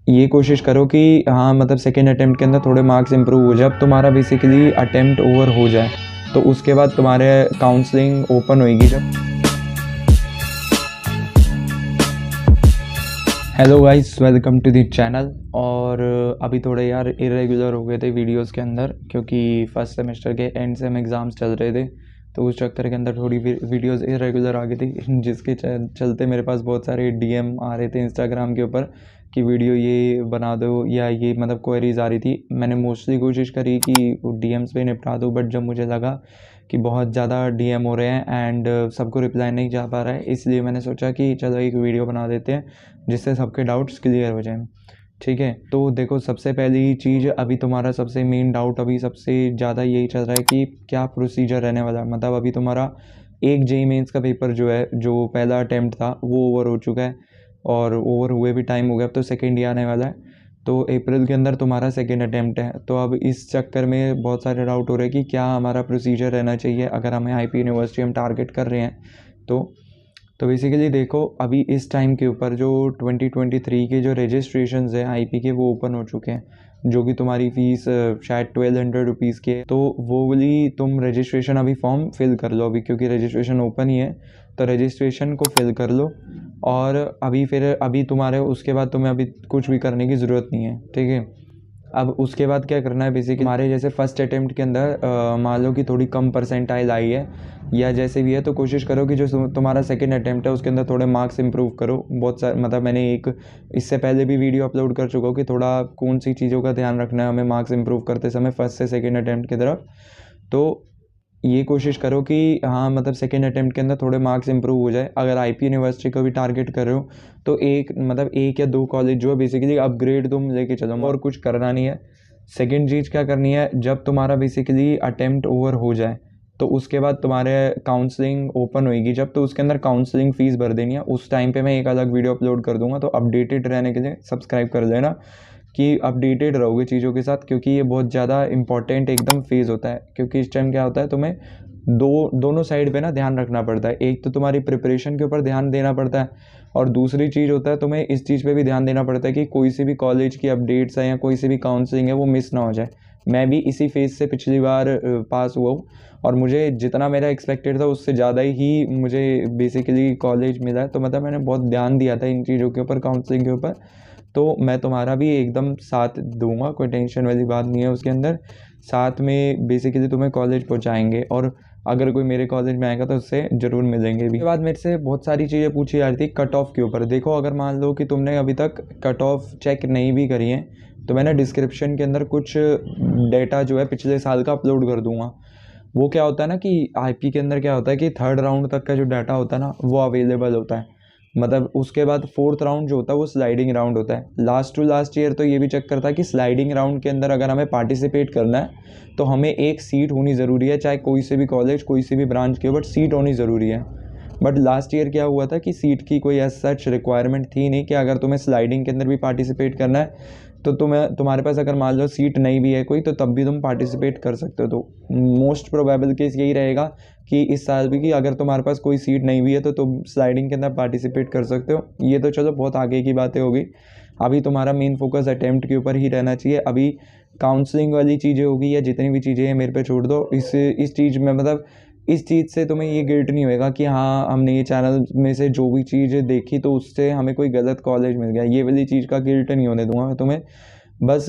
ये कोशिश करो कि हाँ मतलब सेकेंड अटेम्प्ट के अंदर थोड़े मार्क्स इंप्रूव हो जाए। जब तुम्हारा बेसिकली अटेम्प्ट ओवर हो जाए तो उसके बाद तुम्हारे काउंसलिंग ओपन होएगी जब। Hello guys, welcome to the channel. और अभी थोड़े यार इरेगुलर हो गए थे वीडियोस के अंदर, क्योंकि फर्स्ट सेमेस्टर के एंड सेम एग्ज़ाम्स चल रहे थे, तो उस चक्कर के अंदर थोड़ी वीडियोस इरेगुलर आ गई थी जिसके चलते मेरे पास बहुत सारे डीएम आ रहे थे इंस्टाग्राम के ऊपर कि वीडियो ये बना दो, या ये मतलब क्वेरीज आ रही थी। मैंने मोस्टली कोशिश करी कि डीएम्स पे निपटा दूँ, बट जब मुझे लगा कि बहुत ज़्यादा डीएम हो रहे हैं एंड सबको रिप्लाई नहीं जा पा रहा है, इसलिए मैंने सोचा कि चलो एक वीडियो बना देते हैं जिससे सबके डाउट्स क्लियर हो जाएं। ठीक है, तो देखो सबसे पहली चीज़, अभी तुम्हारा सबसे मेन डाउट अभी सबसे ज़्यादा यही चल रहा है कि क्या प्रोसीजर रहने वाला है। मतलब अभी तुम्हारा एक जेई मेंस का पेपर जो है, जो पहला अटैम्प्ट था वो ओवर हो चुका है, और ओवर हुए भी टाइम हो गया। अब तो सेकेंड ही आने वाला है, तो अप्रैल के अंदर तुम्हारा सेकेंड अटैम्प्ट है। तो अब इस चक्कर में बहुत सारे डाउट हो रहे हैं कि क्या हमारा प्रोसीजर रहना चाहिए अगर हमें आईपी यूनिवर्सिटी हम टारगेट कर रहे हैं। तो बेसिकली देखो, अभी इस टाइम के ऊपर जो 2023 के जो रजिस्ट्रेशंस हैं आईपी के वो ओपन हो चुके हैं, जो कि तुम्हारी फ़ीस शायद 1200 रुपीज़ के। तो वो वाली तुम रजिस्ट्रेशन अभी फॉर्म फिल कर लो अभी, क्योंकि रजिस्ट्रेशन ओपन ही है, तो रजिस्ट्रेशन को फिल कर लो। और अभी तुम्हारे उसके बाद तुम्हें अभी कुछ भी करने की ज़रूरत नहीं है। ठीक है, अब उसके बाद क्या करना है, बेसिकली हमारे जैसे फर्स्ट अटेम्प्ट के अंदर मान लो कि थोड़ी कम परसेंटाइल आई है या जैसे भी है, तो कोशिश करो कि जो तुम्हारा सेकंड अटेम्प्ट है उसके अंदर थोड़े मार्क्स इंप्रूव करो। बहुत सारे मतलब मैंने एक इससे पहले भी वीडियो अपलोड कर चुका हूँ कि थोड़ा कौन सी चीज़ों का ध्यान रखना है हमें मार्क्स इंप्रूव करते समय फर्स्ट से सेकेंड अटेम्प्ट की तरफ। तो ये कोशिश करो कि हाँ मतलब सेकेंड अटेम्प्ट के अंदर थोड़े मार्क्स इंप्रूव हो जाए। अगर आईपी यूनिवर्सिटी को भी टारगेट कर रहे हो तो एक या दो कॉलेज जो है बेसिकली अपग्रेड तुम लेके चलो, और कुछ करना नहीं है। सेकेंड चीज़ क्या करनी है, जब तुम्हारा बेसिकली अटेम्प्ट ओवर हो जाए तो उसके बाद तुम्हारे काउंसलिंग ओपन होएगी जब, तो उसके अंदर काउंसलिंग फ़ीस भर देनी है। उस टाइम पे मैं एक अलग वीडियो अपलोड कर दूंगा, तो अपडेटेड रहने के लिए सब्सक्राइब कर लेना कि अपडेटेड रहोगे चीज़ों के साथ, क्योंकि ये बहुत ज़्यादा इंपॉर्टेंट एकदम फेज़ होता है। क्योंकि इस टाइम क्या होता है, तुम्हें दोनों साइड पे ना ध्यान रखना पड़ता है। एक तो तुम्हारी प्रिपरेशन के ऊपर ध्यान देना पड़ता है, और दूसरी चीज़ होता है तुम्हें इस चीज़ पे भी ध्यान देना पड़ता है कि कोई सी भी कॉलेज की अपडेट्स है या कोई सी भी काउंसलिंग है वो मिस ना हो जाए। मैं भी इसी फेज़ से पिछली बार पास हुआ हूँ, और मुझे जितना मेरा एक्सपेक्टेड था उससे ज़्यादा ही मुझे बेसिकली कॉलेज मिला है। तो मतलब मैंने बहुत ध्यान दिया था इन चीज़ों के ऊपर, काउंसलिंग के ऊपर। तो मैं तुम्हारा भी एकदम साथ दूंगा, कोई टेंशन वाली बात नहीं है उसके अंदर। साथ में बेसिकली तुम्हें कॉलेज पहुंचाएंगे, और अगर कोई मेरे कॉलेज में आएगा तो उससे ज़रूर मिलेंगे भी। उसके बाद मेरे से बहुत सारी चीज़ें पूछी जा रही थी कट ऑफ के ऊपर। देखो, अगर मान लो कि तुमने अभी तक कट ऑफ चेक नहीं भी करी है, तो मैंने डिस्क्रिप्शन के अंदर कुछ डेटा जो है पिछले साल का अपलोड कर दूंगा। वो क्या होता है ना कि आईपी के अंदर क्या होता है कि थर्ड राउंड तक का जो डाटा होता है ना वो अवेलेबल होता है। मतलब उसके बाद फोर्थ राउंड जो होता है वो स्लाइडिंग राउंड होता है। लास्ट टू लास्ट ईयर तो ये भी चेक करता है कि स्लाइडिंग राउंड के अंदर अगर हमें पार्टिसिपेट करना है तो हमें एक सीट होनी ज़रूरी है, चाहे कोई से भी कॉलेज कोई से भी ब्रांच की हो, बट सीट होनी ज़रूरी है। बट लास्ट ईयर क्या हुआ था कि सीट की कोई एज सच रिक्वायरमेंट थी नहीं, कि अगर तुम्हें स्लाइडिंग के अंदर भी पार्टिसिपेट करना है तो तुम्हारे पास अगर मान लो सीट नहीं भी है कोई, तो तब भी तुम पार्टिसिपेट कर सकते हो। तो मोस्ट प्रोबेबल केस यही रहेगा कि इस साल भी, कि अगर तुम्हारे पास कोई सीट नहीं भी है तो तुम स्लाइडिंग के अंदर पार्टिसिपेट कर सकते हो। ये तो चलो बहुत आगे की बातें होगी, अभी तुम्हारा मेन फोकस अटेम्प्ट के ऊपर ही रहना चाहिए। अभी काउंसलिंग वाली चीज़ें होगी या जितनी भी चीज़ें हैं मेरे पे छोड़ दो। इस चीज़ में मतलब इस चीज़ से तुम्हें ये गिल्ट नहीं होएगा कि हाँ हमने ये चैनल में से जो भी चीज़ें देखी तो उससे हमें कोई गलत कॉलेज मिल गया, ये वाली चीज़ का गिल्ट नहीं होने दूंगा मैं तुम्हें। बस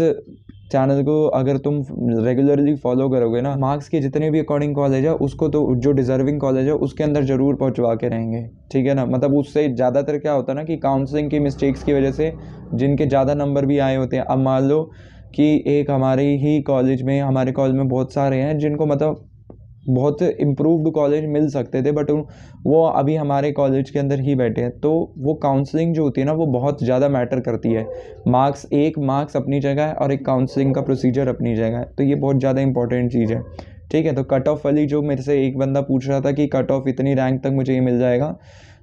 चैनल को अगर तुम रेगुलरली फॉलो करोगे ना, मार्क्स के जितने भी अकॉर्डिंग कॉलेज है उसको तो जो डिजर्विंग कॉलेज है उसके अंदर ज़रूर पहुंचवा के रहेंगे। ठीक है ना, मतलब उससे ज़्यादातर क्या होता है ना कि काउंसलिंग की मिस्टेक्स की वजह से जिनके ज़्यादा नंबर भी आए होते हैं, अब मान लो कि एक हमारे कॉलेज में बहुत सारे हैं जिनको मतलब बहुत इम्प्रूव्ड कॉलेज मिल सकते थे, बट वो अभी हमारे कॉलेज के अंदर ही बैठे हैं। तो वो काउंसलिंग जो होती है ना वो बहुत ज़्यादा मैटर करती है। मार्क्स अपनी जगह है और एक काउंसलिंग का प्रोसीजर अपनी जगह है, तो ये बहुत ज़्यादा इंपॉर्टेंट चीज़ है। ठीक है, तो कट ऑफ वाली जो मेरे से एक बंदा पूछ रहा था कि कट ऑफ इतनी रैंक तक मुझे ये मिल जाएगा,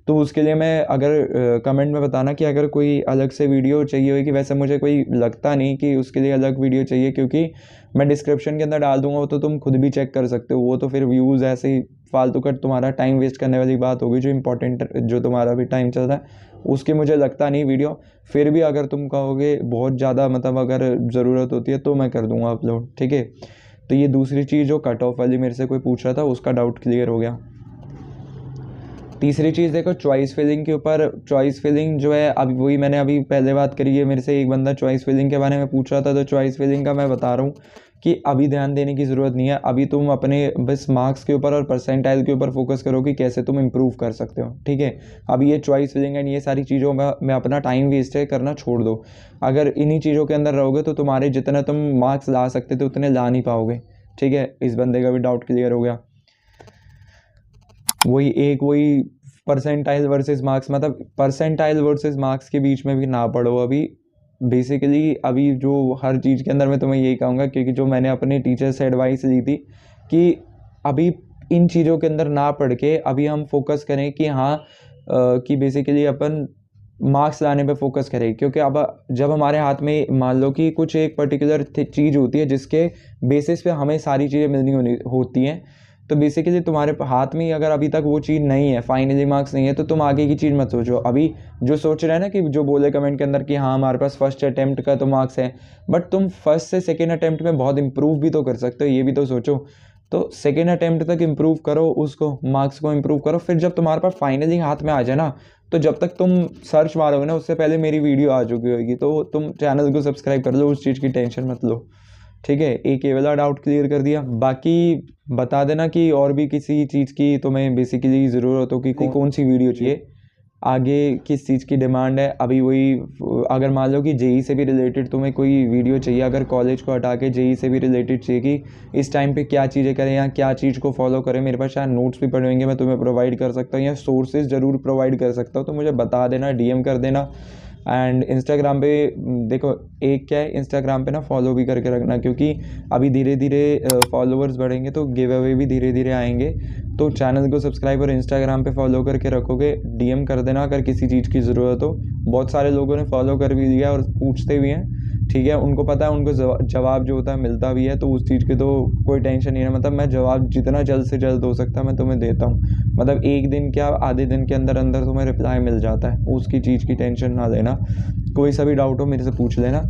तो उसके लिए मैं अगर कमेंट में बताना कि अगर कोई अलग से वीडियो चाहिए होगी। वैसे मुझे कोई लगता नहीं कि उसके लिए अलग वीडियो चाहिए, क्योंकि मैं डिस्क्रिप्शन के अंदर डाल दूंगा, वो तो तुम खुद भी चेक कर सकते हो। वो तो फिर व्यूज़ ऐसे ही फालतू का तुम्हारा टाइम वेस्ट करने वाली बात होगी। जो इंपॉर्टेंट जो तुम्हारा भी टाइम चल रहा है उसकी मुझे लगता नहीं वीडियो। फिर भी अगर तुम कहोगे बहुत ज़्यादा मतलब अगर ज़रूरत होती है तो मैं कर दूँगा अपलोड, ठीक है। तो ये दूसरी चीज़ जो कट ऑफ वाली मेरे से कोई पूछ रहा था उसका डाउट क्लियर हो गया। तीसरी चीज़ देखो चॉइस फिलिंग के ऊपर। चॉइस फिलिंग जो है अभी वही मैंने अभी पहले बात करी है, मेरे से एक बंदा चॉइस फिलिंग के बारे में पूछ रहा था। तो चॉइस फिलिंग का मैं बता रहा हूँ कि अभी ध्यान देने की ज़रूरत नहीं है। अभी तुम अपने बस मार्क्स के ऊपर और परसेंटाइल के ऊपर फोकस करो कि कैसे तुम इम्प्रूव कर सकते हो, ठीक है। अभी ये चॉइस फिलिंग एंड ये सारी चीज़ों में अपना टाइम वेस्ट है करना छोड़ दो। अगर इन्हीं चीज़ों के अंदर रहोगे तो तुम्हारे जितना तुम मार्क्स ला सकते थे उतने ला नहीं पाओगे, ठीक है। इस बंदे का भी डाउट क्लियर हो गया। वही परसेंटाइल वर्सेस मार्क्स, मतलब परसेंटाइल वर्सेस मार्क्स के बीच में भी ना पढ़ो अभी। बेसिकली अभी जो हर चीज़ के अंदर मैं तुम्हें यही कहूँगा, क्योंकि जो मैंने अपने टीचर से एडवाइस ली थी कि अभी इन चीज़ों के अंदर ना पढ़ के अभी हम फोकस करें कि हाँ कि बेसिकली अपन मार्क्स लाने पे फोकस करें। क्योंकि अब जब हमारे हाथ में मान लो कि कुछ एक पर्टिकुलर चीज़ होती है जिसके बेसिस पे हमें सारी चीज़ें मिलनी होती हैं, तो बेसिकली तुम्हारे हाथ में ही अगर अभी तक वो चीज़ नहीं है, फाइनली मार्क्स नहीं है, तो तुम आगे की चीज़ मत सोचो। अभी जो सोच रहे हैं ना कि जो बोले कमेंट के अंदर कि हाँ हमारे पास फर्स्ट अटेम्प्ट का तो मार्क्स है, बट तुम फर्स्ट से सेकेंड अटेम्प्ट में बहुत इंप्रूव भी तो कर सकते हो, ये भी तो सोचो। तो सेकेंड अटेम्प्ट तक इम्प्रूव करो, उसको मार्क्स को इम्प्रूव करो। फिर जब तुम्हारे पास फाइनली हाथ में आ जाए ना, तो जब तक तुम सर्च मारोगे ना उससे पहले मेरी वीडियो आ चुकी होगी। तो तुम चैनल को सब्सक्राइब कर लो, उस चीज़ की टेंशन मत लो, ठीक है। एक ये वाला डाउट क्लियर कर दिया। बाकी बता देना कि और भी किसी चीज़ की तुम्हें बेसिकली ज़रूरत हो कि कौन सी वीडियो चाहिए, आगे किस चीज़ की डिमांड है। अभी वही अगर मान लो कि जेई से भी रिलेटेड तुम्हें कोई वीडियो चाहिए, अगर कॉलेज को हटा के जेई से भी रिलेटेड चाहिए कि इस टाइम पे क्या चीज़ें करें या क्या चीज़ को फॉलो करें, मेरे पास शायद नोट्स भी पड़े होंगे, मैं तुम्हें प्रोवाइड कर सकता हूँ या सोर्सेज ज़रूर प्रोवाइड कर सकता हूँ। तो मुझे बता देना, डीएम कर देना। एंड इंस्टाग्राम पे देखो एक क्या है, इंस्टाग्राम पे ना फॉलो भी करके रखना, क्योंकि अभी धीरे धीरे फॉलोअर्स बढ़ेंगे तो गिव अवे भी धीरे धीरे आएंगे। तो चैनल को सब्सक्राइब और इंस्टाग्राम पे फॉलो करके रखोगे। डीएम कर देना अगर किसी चीज़ की ज़रूरत हो। बहुत सारे लोगों ने फॉलो कर भी लिया और पूछते भी हैं, ठीक है। उनको पता है, उनको जवाब जो होता है मिलता भी है, तो उस चीज़ की तो कोई टेंशन नहीं है। मतलब मैं जवाब जितना जल्द से जल्द हो सकता है मैं तुम्हें देता हूँ। मतलब एक दिन क्या आधे दिन के अंदर अंदर तुम्हें रिप्लाई मिल जाता है, उसकी चीज़ की टेंशन ना लेना। कोई सा भी डाउट हो मेरे से पूछ लेना।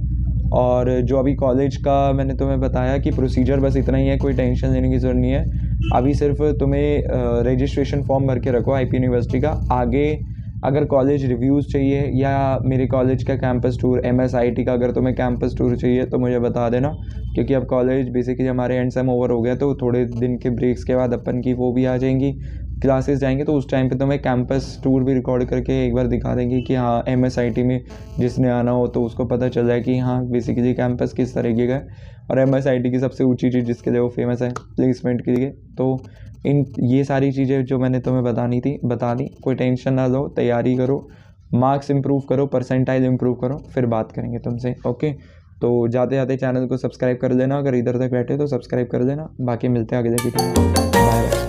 और जो अभी कॉलेज का मैंने तुम्हें बताया कि प्रोसीजर बस इतना ही है, कोई टेंशन लेने की ज़रूरत नहीं है। अभी सिर्फ तुम्हें रजिस्ट्रेशन फॉर्म भर के रखो आईपी यूनिवर्सिटी का। आगे अगर कॉलेज रिव्यूज़ चाहिए या मेरे कॉलेज का कैंपस टूर, MSIT का अगर तुम्हें कैंपस टूर चाहिए तो मुझे बता देना, क्योंकि अब कॉलेज बेसिकली हमारे एंड सेम ओवर हो गया, तो थोड़े दिन के ब्रेक्स के बाद अपन की वो भी आ जाएंगी, क्लासेस जाएंगे। तो उस टाइम पे तुम्हें कैंपस टूर भी रिकॉर्ड करके एक बार दिखा देंगे कि हाँ MSIT में जिसने आना हो तो उसको पता चल जाए कि हाँ बेसिकली कैंपस किस तरीके का है। और MSIT की सबसे ऊंची चीज़ जिसके लिए वो फेमस है, प्लेसमेंट के लिए। तो ये सारी चीज़ें जो मैंने तुम्हें बतानी थी बता दी। कोई टेंशन ना लो, तैयारी करो, मार्क्स इंप्रूव करो, परसेंटाइल इंप्रूव करो, फिर बात करेंगे तुमसे, ओके। तो जाते जाते चैनल को सब्सक्राइब कर लेना, अगर इधर तक बैठे तो सब्सक्राइब कर लेना। बाकी मिलते हैं अगले वीडियो में, बाय।